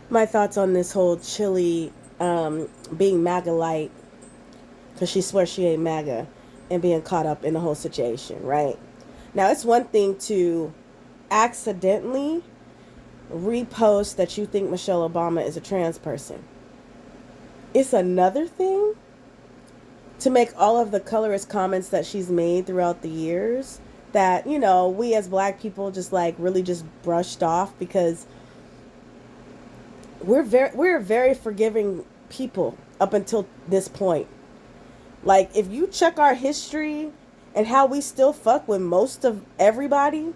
My thoughts on this whole Chili being MAGA light because she swears she ain't MAGA and being caught up in the whole situation, right? Now, it's one thing to accidentally repost that you think Michelle Obama is a trans person. It's another thing to make all of the colorist comments that she's made throughout the years that, we as black people just like really just brushed off because we're very forgiving people up until this point. Like, if you check our history and how we still fuck with most of everybody,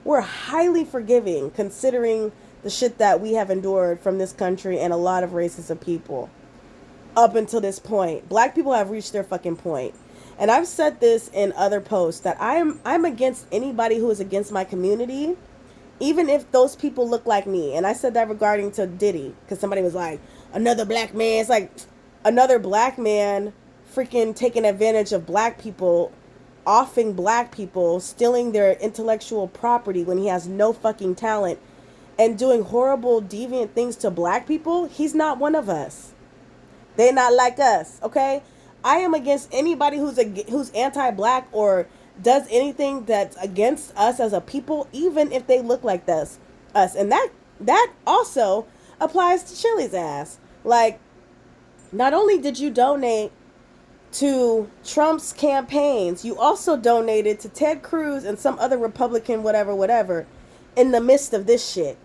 we're highly forgiving considering the shit that we have endured from this country and a lot of races of people up until this point. Black people have reached their fucking point. And I've said this in other posts that I'm against anybody who is against my community, even if those people look like me. And I said that regarding to Diddy, because somebody was like, another black man. It's like another black man freaking taking advantage of black people, offing black people, stealing their intellectual property when he has no fucking talent, and doing horrible, deviant things to black people. He's not one of us. They're not like us, okay? I am against anybody who's anti-black or does anything that's against us as a people, even if they look like us. And that also applies to Chili's ass. Like, not only did you donate to Trump's campaigns, you also donated to Ted Cruz and some other Republican, whatever, in the midst of this shit.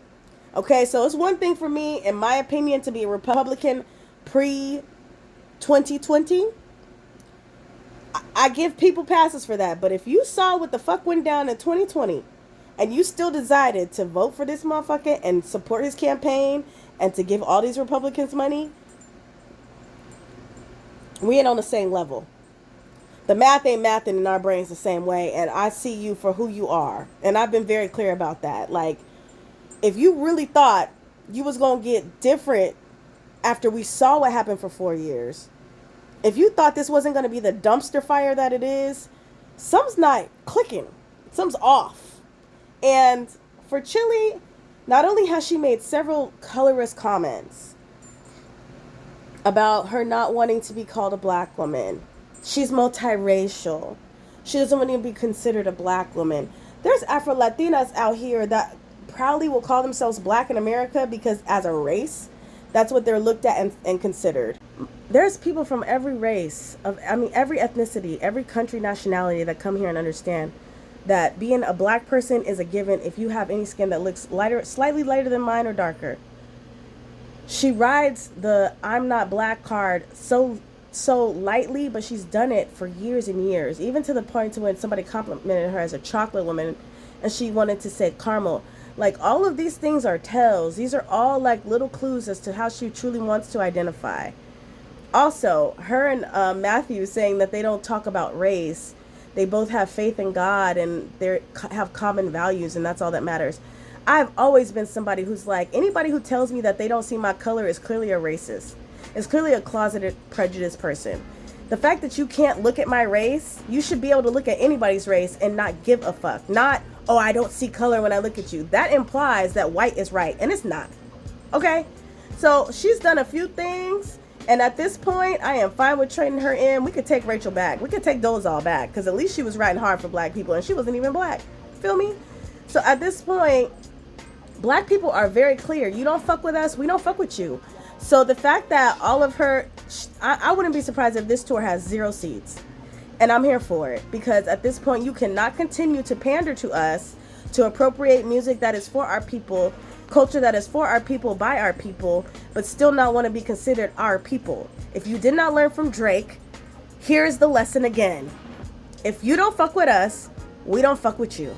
Okay, so it's one thing for me, in my opinion, to be a Republican pre 2020. I give people passes for that. But if you saw what the fuck went down in 2020 and you still decided to vote for this motherfucker and support his campaign and to give all these Republicans money, we ain't on the same level. The math ain't mathing in our brains the same way, and I see you for who you are. And I've been very clear about that. Like, if you really thought you was going to get different after we saw what happened for 4 years, if you thought this wasn't going to be the dumpster fire that it is, something's not clicking. Something's off. And for Chili, not only has she made several colorist comments about her not wanting to be called a black woman, she's multiracial. She doesn't want to be considered a black woman. There's Afro-Latinas out here that proudly will call themselves black in America because as a race, that's what they're looked at and considered. There's people from every race, every ethnicity, every country, nationality that come here and understand that being a black person is a given if you have any skin that looks lighter, slightly lighter than mine or darker. She rides the I'm not black card so lightly, but she's done it for years and years, even to the point to when somebody complimented her as a chocolate woman and she wanted to say caramel. Like, all of these things are tells. These are all like little clues as to how she truly wants to identify. Also, her and Matthew saying that they don't talk about race. They both have faith in God and they have common values, and that's all that matters. I've always been somebody who's like, anybody who tells me that they don't see my color is clearly a racist. Is clearly a closeted, prejudiced person. The fact that you can't look at my race, you should be able to look at anybody's race and not give a fuck. Not, oh, I don't see color when I look at you. That implies that white is right, and it's not. Okay? So she's done a few things, and at this point, I am fine with trading her in. We could take Rachel back. We could take Dolezal back, because at least she was riding hard for black people, and she wasn't even black. Feel me? So at this point, black people are very clear. You don't fuck with us, we don't fuck with you. So the fact that all of her, I wouldn't be surprised if this tour has 0 seats. And I'm here for it. Because at this point, you cannot continue to pander to us, to appropriate music that is for our people, culture that is for our people, by our people, but still not want to be considered our people. If you did not learn from Drake, here's the lesson again. If you don't fuck with us, we don't fuck with you.